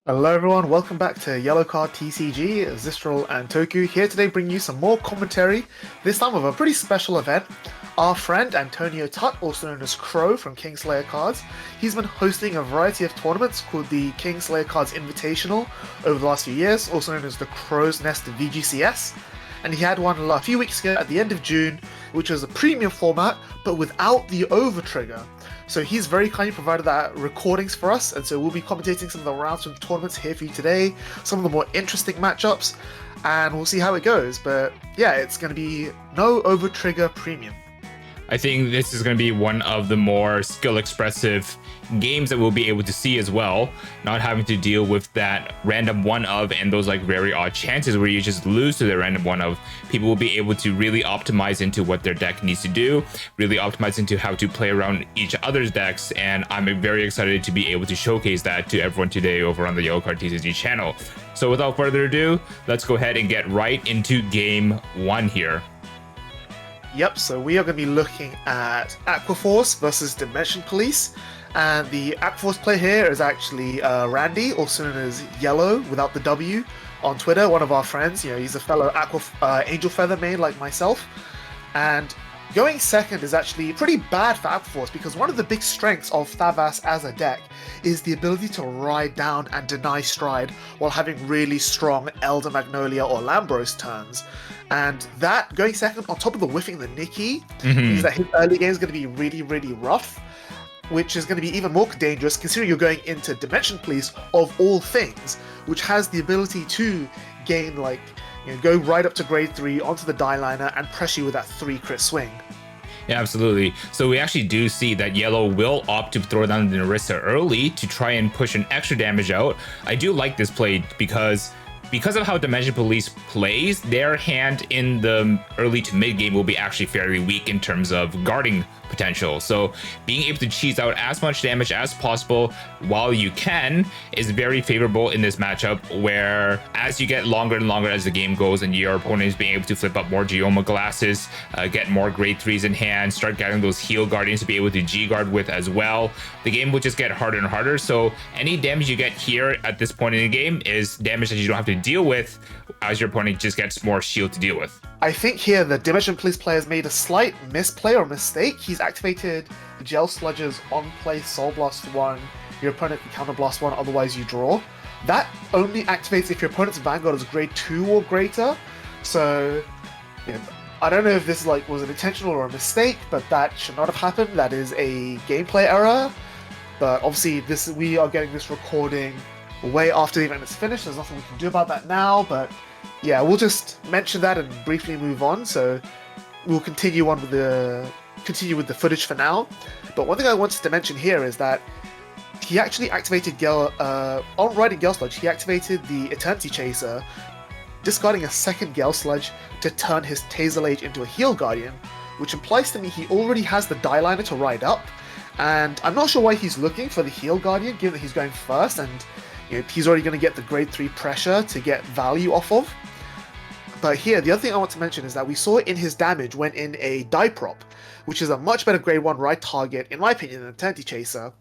Hello everyone, welcome back to Yellowcard TCG. Zistral and Toku here today bring you some more commentary, this time of a pretty special event. Our friend Antonio Tutt, also known as Crow from Kingslayer Cards, he's been hosting a variety of tournaments called the Kingslayer Cards Invitational over the last few years, also known as the Crow's Nest VGCS. And he had one a few weeks ago at the end of June, which was a premium format, but without the overtrigger. So he's very kindly provided that recordings for us, and so we'll be commentating some of the rounds from the tournaments here for you today, some of the more interesting matchups, and we'll see how it goes. But yeah, it's going to be No OverTrigger Premium. I think this is going to be one of the more skill expressive games that we'll be able to see as well, not having to deal with that random one of and those like very odd chances where you just lose to the random one of. People will be able to really optimize into what their deck needs to do, really optimize into how to play around each other's decks, and I'm very excited to be able to showcase that to everyone today over on the Yellowcard TCG channel. So without further ado, let's go ahead and get right into game one here. Yep, so we are going to be looking at Aquaforce versus Dimension Police. And the Aquaforce player here is actually Randy, also known as Yellow without the W on Twitter, one of our friends. You know, he's a fellow Angel Feather main like myself. And going second is actually pretty bad for Aquaforce because one of the big strengths of Thavas as a deck is the ability to ride down and deny stride while having really strong Elder Magnolia or Lambros turns. And that, going second on top of the whiffing the Nikki, means that his early game is going to be really, really rough, which is going to be even more dangerous considering you're going into Dimension Police of all things, which has the ability to gain, like, you know, go right up to grade 3 onto the die liner and press you with that 3 crit swing. Yeah, absolutely. So we actually do see that Yellow will opt to throw down the Narissa early to try and push an extra damage out. I do like this play because of how Dimension Police plays, their hand in the early to mid game will be actually fairly weak in terms of guarding potential. So being able to cheese out as much damage as possible while you can is very favorable in this matchup, where as you get longer and longer as the game goes and your opponent is being able to flip up more Geoma glasses, get more grade 3s in hand, start getting those heal guardians to be able to G-guard with as well, the game will just get harder and harder. So any damage you get here at this point in the game is damage that you don't have to deal with as your opponent just gets more shield to deal with. I think here the Dimension Police player has made a slight misplay or mistake. He's activated Gel Sludge's on play Soul Blast 1. Your opponent can counter blast 1, otherwise you draw. That only activates if your opponent's Vanguard is grade 2 or greater. So, you know, I don't know if this was an intentional or a mistake, but that should not have happened. That is a gameplay error. But obviously we are getting this recording way after the event is finished. There's nothing we can do about that now, but yeah, we'll just mention that and briefly move on. So we'll continue with the footage for now. But one thing I wanted to mention here is that he actually activated on riding Gale Sludge, he activated the Eternity Chaser, discarding a second Gale Sludge to turn his Taserlage into a Heal Guardian, which implies to me he already has the die liner to ride up. And I'm not sure why he's looking for the Heal Guardian, given that he's going first and he's already going to get the grade 3 pressure to get value off of. But here, the other thing I want to mention is that we saw in his damage went in a die prop, which is a much better grade 1 ride target, in my opinion, than Eternity Chaser.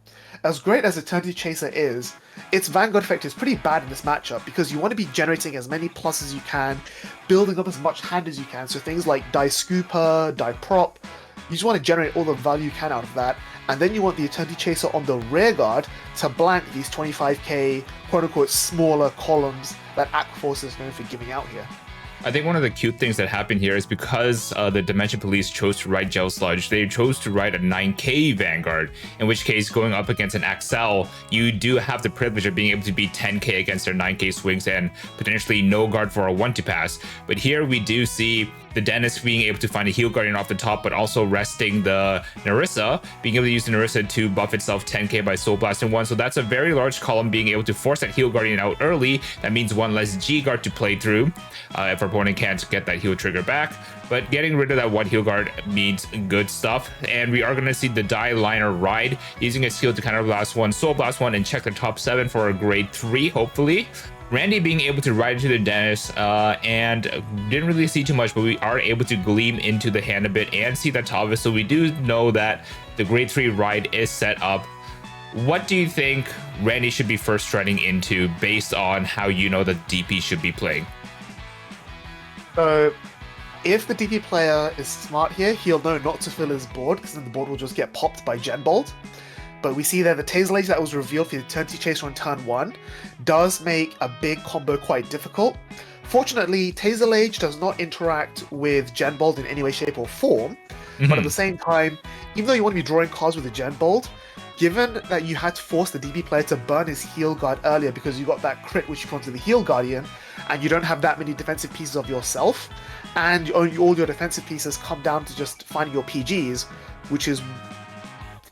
As great as Eternity Chaser is, its Vanguard effect is pretty bad in this matchup because you want to be generating as many plus as you can, building up as much hand as you can, so things like die scooper, die prop, you just want to generate all the value you can out of that, and then you want the Eternity Chaser on the rear guard to blank these 25k quote-unquote smaller columns that Aquaforce is known for giving out here. I think one of the cute things that happened here is because the Dimension Police chose to ride Gel Sludge, they chose to ride a 9k Vanguard, in which case going up against an Axel, you do have the privilege of being able to beat 10k against their 9k swings and potentially no guard for a 1 to pass. But here we do see the Dennis being able to find a Heal Guardian off the top, but also resting the Narissa, being able to use the Narissa to buff itself 10k by Soul Blast in 1. So that's a very large column, being able to force that Heal Guardian out early. That means 1 less G-Guard to play through if our opponent can't get that heal trigger back. But getting rid of that 1 heal guard means good stuff. And we are going to see the die liner ride, using a skill to counter blast 1, Soul Blast 1, and check the top 7 for a grade 3, hopefully. Randy being able to ride into the Dennis and didn't really see too much, but we are able to gleam into the hand a bit and see that Thavas. So we do know that the grade 3 ride is set up What do you think Randy should be first running into based on how you know the DP should be playing? So, if the DP player is smart here, he'll know not to fill his board, because then the board will just get popped by Genbolt. But we see there the Taser Lage that was revealed for the Eternity Chaser on turn 1 does make a big combo quite difficult. Fortunately, Taser Lage does not interact with Genbolt in any way, shape, or form. But at the same time, even though you want to be drawing cards with the Genbolt, given that you had to force the DP player to burn his Heal Guard earlier because you got that crit which you put onto the Heal Guardian, and you don't have that many defensive pieces of yourself, and all your defensive pieces come down to just finding your PGs, which is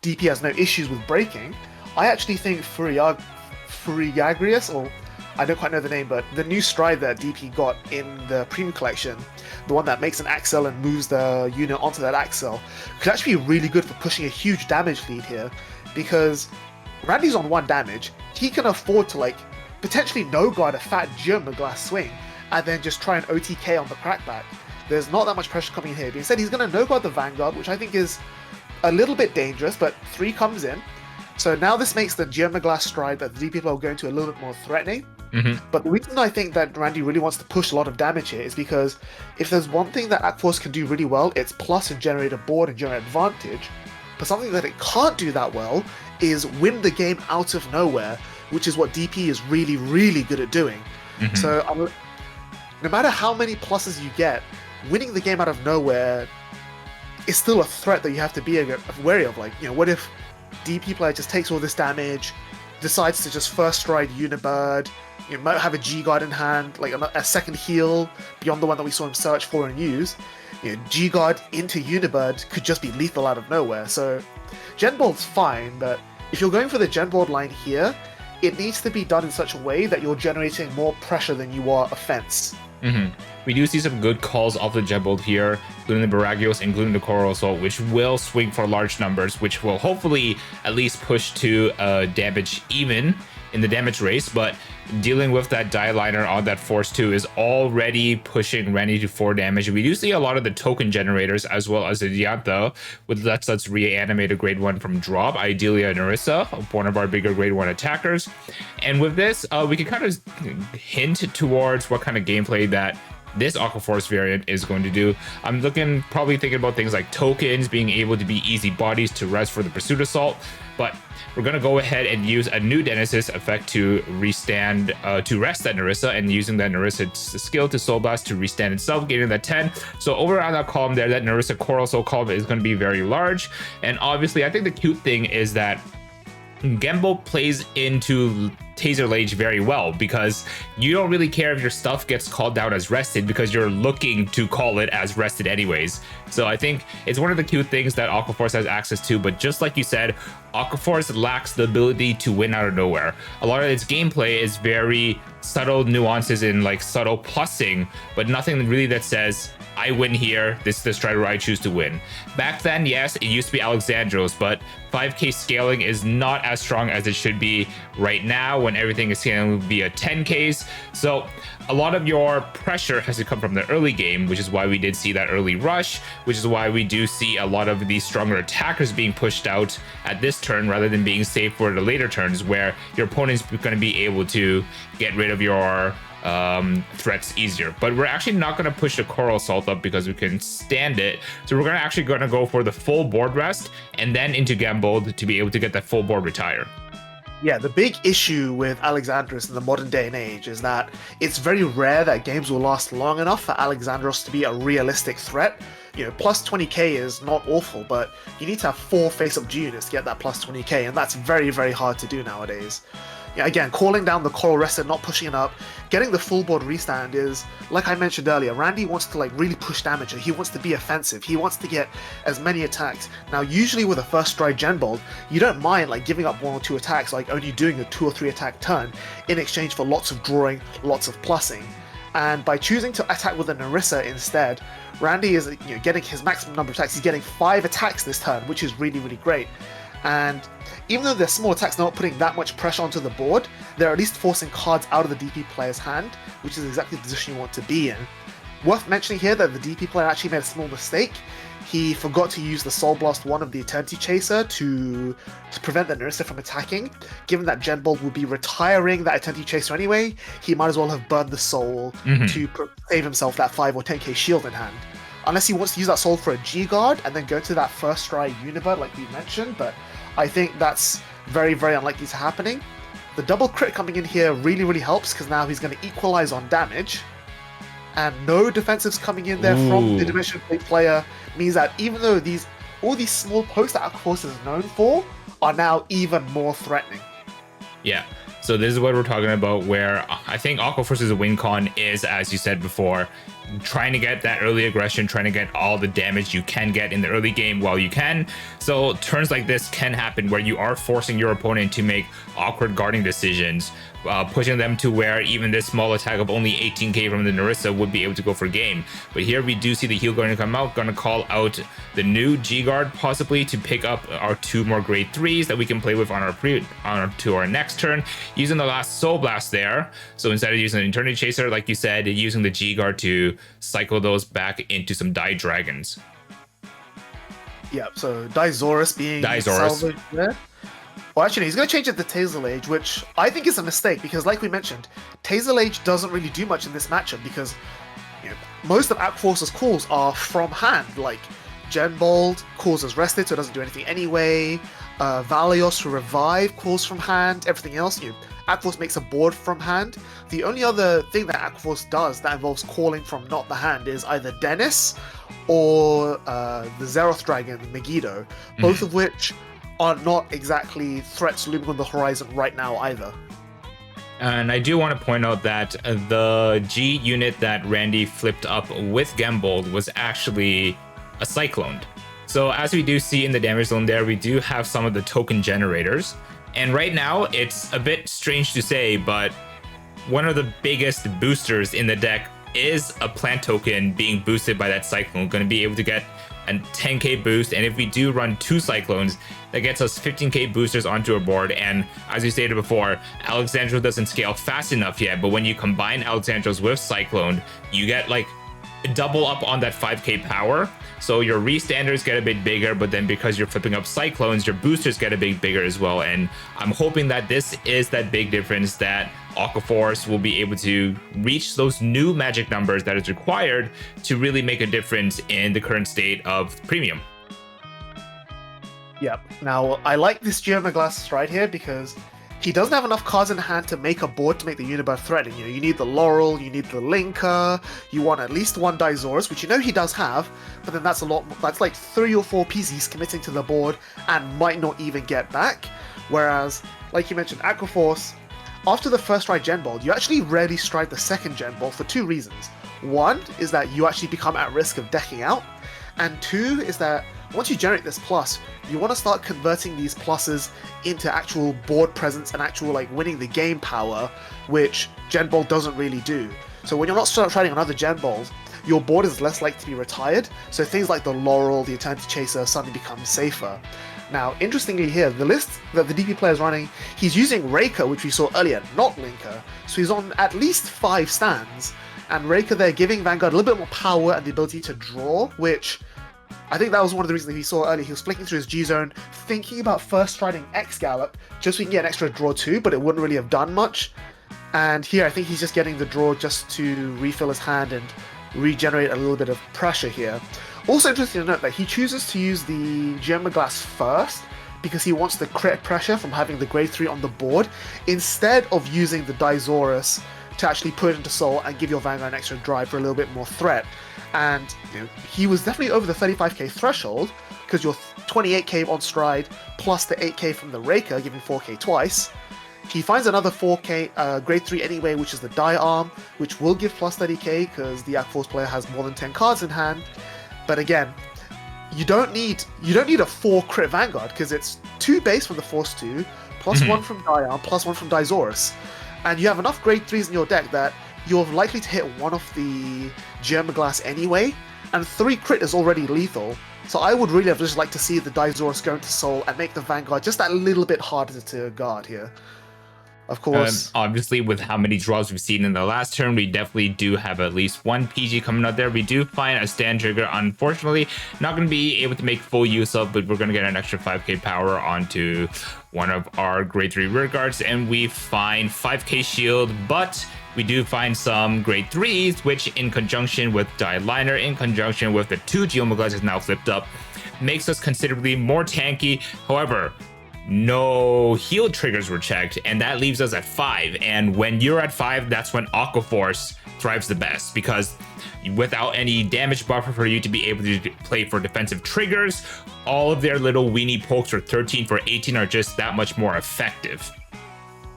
DP has no issues with breaking. I actually think Furiagrius, or I don't quite know the name, but the new stride that DP got in the Premium Collection, the one that makes an Axel and moves the unit onto that Axel, could actually be really good for pushing a huge damage lead here, because Randy's on 1 damage. He can afford to potentially no-guard a fat Geomaglass swing and then just try and OTK on the crackback. There's not that much pressure coming in here, but instead he's going to no-guard the Vanguard, which I think is a little bit dangerous, but 3 comes in. So now this makes the Geomaglass stride that the DP people are going to a little bit more threatening. But the reason I think that Randy really wants to push a lot of damage here is because if there's one thing that Aquaforce can do really well, it's plus and generate a board and generate advantage. But something that it can't do that well is win the game out of nowhere, which is what DP is really, really good at doing. So no matter how many pluses you get, winning the game out of nowhere is still a threat that you have to be wary of. What if DP player just takes all this damage, decides to just first stride Unibird, might have a G-Guard in hand, a second heal beyond the one that we saw him search for and use. G-Guard into Unibird could just be lethal out of nowhere. So Genbolt's fine, but if you're going for the Genbolt line here, it needs to be done in such a way that you're generating more pressure than you are offense. We do see some good calls off the Genbolt here, including the Baragios, including the Coral Assault, which will swing for large numbers, which will hopefully at least push to damage even in the damage race. But dealing with that Die Liner on that Force 2 is already pushing Randy to 4 damage. We do see a lot of the token generators as well as the Diantha, which lets us reanimate a grade 1 from drop, ideally a Narissa, one of our bigger grade 1 attackers. And with this, we can kind of hint towards what kind of gameplay that this Aquaforce variant is going to do. I'm probably thinking about things like tokens, being able to be easy bodies to rest for the Pursuit Assault, but we're going to go ahead and use a new Genesis effect to rest that Narissa, and using that Narissa skill to Soul Blast to restand itself, getting that 10. So over on that column there, that Narissa Coral Soul column is going to be very large. And obviously, I think the cute thing is that Genbolt plays into Taser Lage very well, because you don't really care if your stuff gets called down as rested because you're looking to call it as rested anyways. So I think it's one of the cute things that Aquaforce has access to, but just like you said, Aquaforce lacks the ability to win out of nowhere. A lot of its gameplay is very subtle nuances and subtle plussing, but nothing really that says, I win here, this is the strider I choose to win. Back then, yes, it used to be Alexandros, but 5k scaling is not as strong as it should be right now when everything is scaling via 10ks. So a lot of your pressure has to come from the early game, which is why we did see that early rush, which is why we do see a lot of these stronger attackers being pushed out at this turn rather than being saved for the later turns, where your opponent's going to be able to get rid of your threats easier. But we're actually not going to push the Coral Assault up because we can stand it. So we're actually going to go for the full board rest and then into Genbolt to be able to get that full board retire. Yeah, the big issue with Alexandros in the modern day and age is that it's very rare that games will last long enough for Alexandros to be a realistic threat. Plus 20k is not awful, but you need to have 4 face-up G units to get that plus 20k, and that's very, very hard to do nowadays. Again, calling down the Coral Rest and not pushing it up, getting the full board restand is, like I mentioned earlier, Randy wants to really push damage. He wants to be offensive. He wants to get as many attacks. Now, usually with a first stride Genbolt, you don't mind giving up 1 or 2 attacks, only doing a 2 or 3 attack turn in exchange for lots of drawing, lots of plussing. And by choosing to attack with a Narissa instead, Randy is getting his maximum number of attacks. He's getting 5 attacks this turn, which is really, really great. And even though they're small attacks, they're not putting that much pressure onto the board, they're at least forcing cards out of the DP player's hand, which is exactly the position you want to be in. Worth mentioning here that the DP player actually made a small mistake. he forgot to use the Soul Blast 1 of the Eternity Chaser to prevent the Narissa from attacking. Given that Genbolt will be retiring that Eternity Chaser anyway, he might as well have burned the soul to save himself that 5 or 10k shield in hand. Unless he wants to use that soul for a G-Guard and then go to that first try Unibird like we mentioned, but I think that's very, very unlikely to happening. The double crit coming in here really, really helps because now he's going to equalize on damage. And no defensives coming in there from the Dimension Plate player means that even though all these small pokes that Aquaforce is known for are now even more threatening. Yeah. So this is what we're talking about, where I think Aquaforce's win con is, as you said before, trying to get that early aggression, trying to get all the damage you can get in the early game while you can. So turns like this can happen where you are forcing your opponent to make awkward guarding decisions, pushing them to where even this small attack of only 18k from the Narissa would be able to go for game. But here we do see the heal going to come out, going to call out the new G-Guard possibly to pick up our 2 more grade 3s that we can play with on our next turn, using the last Soul Blast there. So instead of using an Eternity Chaser, like you said, using the G-Guard to cycle those back into some Die Dragons. Yeah, so Dizoris being salvaged there. Well, actually, he's going to change it to Tazel Age, which I think is a mistake because, like we mentioned, Tazel Age doesn't really do much in this matchup because most of Aquaforce's calls are from hand. Like, Genbolt calls as rested, so it doesn't do anything anyway. Valios to revive calls from hand. Everything else, Aquaforce makes a board from hand. The only other thing that Aquaforce does that involves calling from not the hand is either Dennis or the Zeroth Dragon, Megiddo, both of which are not exactly threats looming on the horizon right now either. And I do want to point out that the G unit that Randy flipped up with Genbolt was actually a Cyclone. So as we do see in the damage zone there, we do have some of the token generators. And right now, it's a bit strange to say, but one of the biggest boosters in the deck is a plant token being boosted by that Cyclone, going to be able to get a 10k boost. And if we do run 2 Cyclones, that gets us 15k boosters onto our board. And as we stated before, Alexandro doesn't scale fast enough yet, but when you combine Alexandros with Cyclone, you get like double up on that 5k power. So your re-standards get a bit bigger, but then because you're flipping up Cyclones, your boosters get a bit bigger as well. And I'm hoping that this is that big difference that Aquaforce will be able to reach those new magic numbers that is required to really make a difference in the current state of Premium. Yep. Now, I like this Geomaglass right here because he doesn't have enough cards in hand to make a board to make the Unibird threatening. You need the Laurel, you need the Linker, you want at least 1 Dizoris, which he does have, but then that's a lot. That's like 3 or 4 PCs committing to the board and might not even get back. Whereas, like you mentioned, Aquaforce, after the first stride Genbolt, you actually rarely stride the second Genbolt for 2 reasons. One is that you actually become at risk of decking out, and 2 is that once you generate this plus, you want to start converting these pluses into actual board presence and actual winning the game power, which Genbolt doesn't really do. So when you're not trying another Genbolt, your board is less likely to be retired, so things like the Laurel, the Eternity Chaser suddenly become safer. Now, interestingly here, the list that the DP player is running, he's using Raker, which we saw earlier, not Linker, so he's on at least 5 stands, and Raker there giving Vanguard a little bit more power and the ability to draw, which I think that was one of the reasons that he saw earlier. He was flicking through his G-Zone, thinking about first striding X-Gallop, just so he can get an extra draw too, but it wouldn't really have done much. And here, I think he's just getting the draw just to refill his hand and regenerate a little bit of pressure here. Also interesting to note that he chooses to use the Geomaglass first, because he wants the crit pressure from having the grade 3 on the board, instead of using the Dizoris to actually put it into Soul and give your Vanguard an extra drive for a little bit more threat. And he was definitely over the 35k threshold, because you're 28k on stride plus the 8k from the Raker, giving 4k twice. He finds another 4k grade 3 anyway, which is the Die Arm, which will give plus 30k because the Aquaforce player has more than 10 cards in hand. But again, you don't need a 4 crit Vanguard, because it's 2 base from the Force 2, plus 1 from Die Arm, plus 1 from Dizoris. And you have enough grade 3s in your deck that you're likely to hit one of the Geomaglass anyway, and 3 crit is already lethal. So I would really have just liked to see the Dizoris go into Soul and make the Vanguard just that little bit harder to guard here. Of course. Obviously, with how many draws we've seen in the last turn, we definitely do have at least one PG coming out there. We do find a stand trigger, unfortunately, not going to be able to make full use of, but we're going to get an extra 5k power onto one of our grade 3 rear guards, and we find 5k shield, but we do find some grade 3s, which in conjunction with Die Liner, in conjunction with the 2 Geomaglas is now flipped up, makes us considerably more tanky. However, no heal triggers were checked, and that leaves us at 5. And when you're at 5, that's when Aqua Force thrives the best, because without any damage buffer for you to be able to play for defensive triggers, all of their little weenie pokes for 13 for 18 are just that much more effective.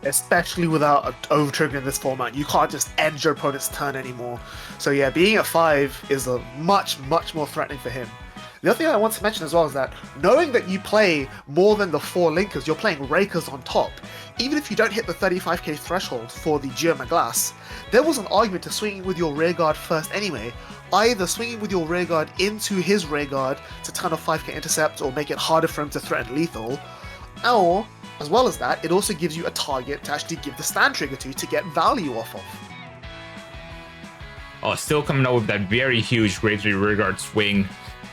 Especially without an overtrigger in this format, you can't just end your opponent's turn anymore. So yeah, being at 5 is a much more threatening for him. The other thing I want to mention as well is that knowing that you play more than the 4 linkers, you're playing rakers on top. Even if you don't hit the 35k threshold for the Geomaglas, there was an argument to swinging with your rearguard first anyway. Either swinging with your rearguard into his rearguard to turn off 5k intercept or make it harder for him to threaten lethal, or, as well as that, it also gives you a target to actually give the stand trigger to get value off of. Oh, still coming out with that very huge grade 3 rearguard swing.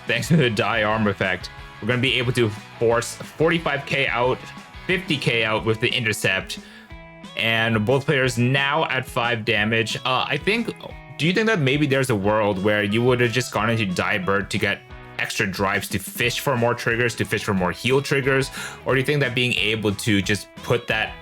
Thanks to the die arm effect, we're going to be able to force 45k out, 50k out with the intercept, and both players now at 5 damage. Do you think that maybe there's a world where you would have just gone into Die Bird to get extra drives to fish for more triggers, to fish for more heal triggers, or do you think that being able to just put that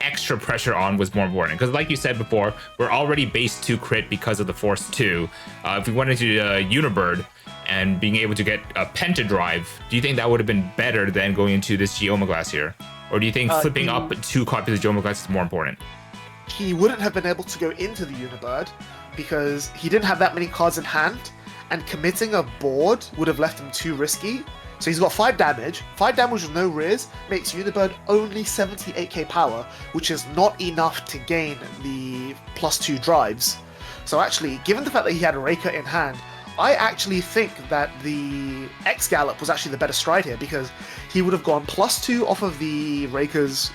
extra pressure on was more important? Because like you said before, we're already base 2 crit because of the Force 2. If we went into Unibird and being able to get a Penta drive, do you think that would have been better than going into this Geomaglas here? Or do you think flipping up 2 copies of Geomaglas is more important? He wouldn't have been able to go into the Unibird because he didn't have that many cards in hand, and committing a board would have left him too risky. So he's got 5 damage. 5 damage with no rears makes Unibird only 78k power, which is not enough to gain the +2 drives. So actually, given the fact that he had a Raker in hand, I actually think that the X Gallop was actually the better stride here, because he would have gone +2 off of the Raker's,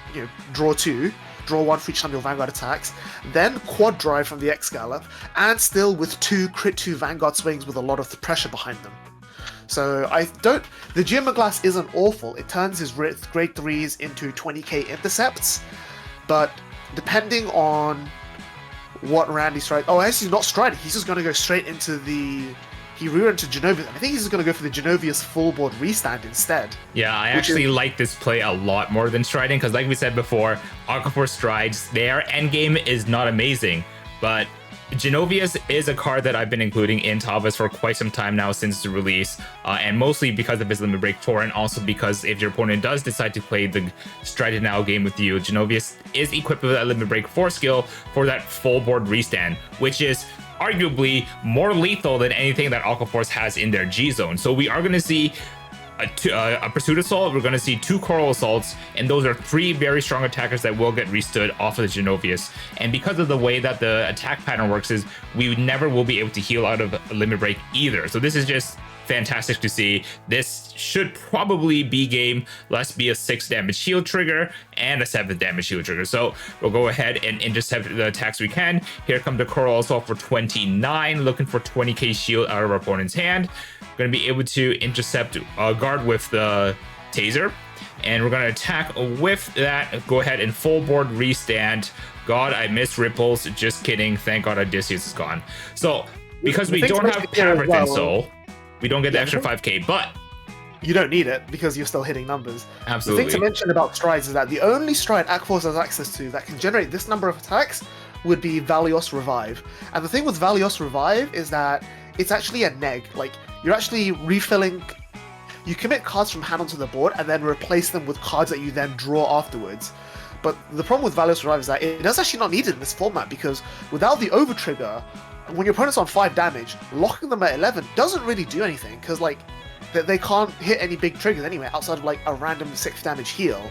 draw 2, draw 1 for each time your Vanguard attacks, then quad drive from the X Gallop, and still with 2 crit 2 Vanguard swings with a lot of the pressure behind them. So the Geomaglas isn't awful. It turns his grade 3s into 20k intercepts, but depending on what round he strides, he's not striding, he's just going to go straight into he rear into Genovius. I think he's just going to go for the Genovius full board restand instead. Yeah, I actually like this play a lot more than striding, because like we said before, Aquaforce strides, their endgame is not amazing, but Genovius is a card that I've been including in Thavas for quite some time now since the release, and mostly because of his Limit Break 4, and also because if your opponent does decide to play the Strided Now game with you, Genovius is equipped with that Limit Break 4 skill for that full board restand, which is arguably more lethal than anything that Aquaforce has in their G zone. So we are going to see a Pursuit Assault, we're going to see 2 Coral Assaults, and those are 3 very strong attackers that will get restood off of the Genovius. And because of the way that the attack pattern works is we never will be able to heal out of a Limit Break either. So this is just fantastic to see. This should probably be game. Let's be a 6 damage shield trigger and a 7 damage shield trigger. So we'll go ahead and intercept the attacks we can. Here come the Coral Assault for 29, looking for 20k shield out of our opponent's hand. Going to be able to intercept guard with the taser, and we're going to attack with that. Go ahead and full board restand. God, I miss ripples. Just kidding. Thank God Odysseus is gone. So because we don't have Parathin Soul, we don't get the extra 5k, but you don't need it because you're still hitting numbers. Absolutely. The thing to mention about strides is that the only stride Aquaforce has access to that can generate this number of attacks would be Valios Revive. And the thing with Valios Revive is that it's actually a neg. Like, you're actually refilling. You commit cards from hand onto the board and then replace them with cards that you then draw afterwards. But the problem with Valios Revive is that it does actually not need it in this format, because without the overtrigger, when your opponent's on 5 damage, locking them at 11 doesn't really do anything, because like they can't hit any big triggers anyway outside of like a random 6 damage heal.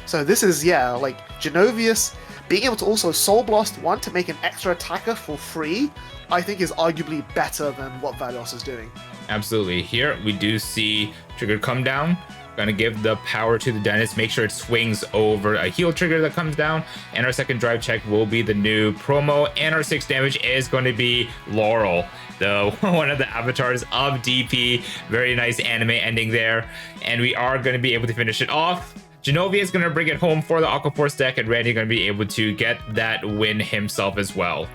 So this is, like Genovius being able to also Soul Blast 1 to make an extra attacker for free, I think is arguably better than what Valios is doing. Absolutely. Here we do see trigger come down. Gonna give the power to the dentist, make sure it swings over a heal trigger that comes down, and our second drive check will be the new promo, and our 6 damage is going to be Laurel, the one of the avatars of DP. Very nice anime ending there, and we are going to be able to finish it off. Genovia is going to bring it home for the Aqua Force deck, and Randy going to be able to get that win himself as well.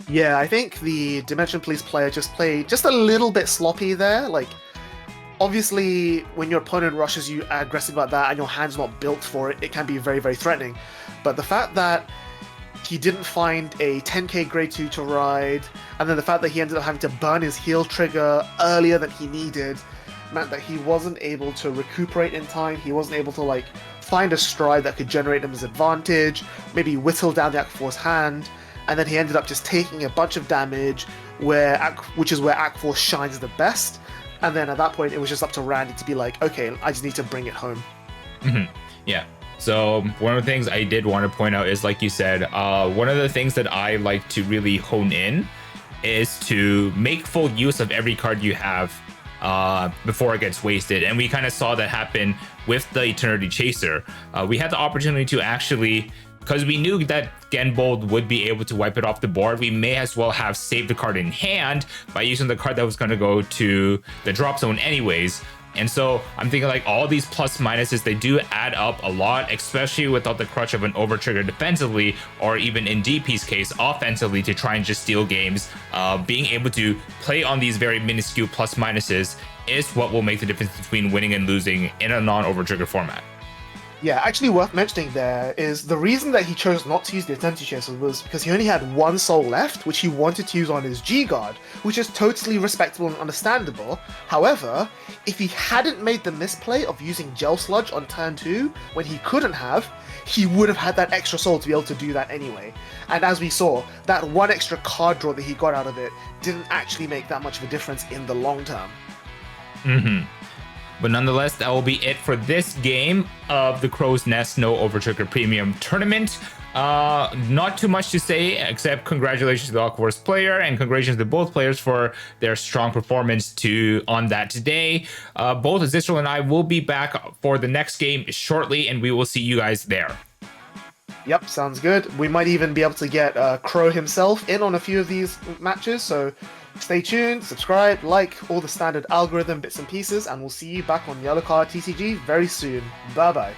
Yeah, I think the Dimension Police player just played just a little bit sloppy there. Like, obviously, when your opponent rushes you aggressive like that and your hand's not built for it, it can be very, very threatening. But the fact that he didn't find a 10k grade 2 to ride, and then the fact that he ended up having to burn his heal trigger earlier than he needed, meant that he wasn't able to recuperate in time. He wasn't able to, like, find a stride that could generate him his advantage, maybe whittle down the Aquaforce hand, and then he ended up just taking a bunch of damage, which is where Aquaforce shines the best. And then at that point, it was just up to Randy to be like, okay, I just need to bring it home. Yeah. So one of the things I did want to point out is, like you said, one of the things that I like to really hone in is to make full use of every card you have before it gets wasted. And we kind of saw that happen with the Eternity Chaser. We had the opportunity to actually, because we knew that Genbold would be able to wipe it off the board, we may as well have saved the card in hand by using the card that was going to go to the drop zone anyways. And so I'm thinking, like, all these plus minuses, they do add up a lot, especially without the crutch of an overtrigger defensively, or even in DP's case, offensively, to try and just steal games. Being able to play on these very minuscule plus minuses is what will make the difference between winning and losing in a non-overtrigger format. Yeah, actually worth mentioning there is the reason that he chose not to use the Eternity Chaser was because he only had 1 soul left, which he wanted to use on his G-Guard, which is totally respectable and understandable. However, if he hadn't made the misplay of using Gel Sludge on turn 2, when he couldn't have, he would have had that extra soul to be able to do that anyway. And as we saw, that 1 extra card draw that he got out of it didn't actually make that much of a difference in the long term. But nonetheless, that will be it for this game of the Crow's Nest No OverTrigger Premium Tournament. Not too much to say, except congratulations to the Aquaforce player and congratulations to both players for their strong performance on that today. Both Zistral and I will be back for the next game shortly, and we will see you guys there. Yep, sounds good. We might even be able to get Crow himself in on a few of these matches, so stay tuned, subscribe, like, all the standard algorithm bits and pieces, and we'll see you back on Yellowcard TCG very soon. Bye-bye.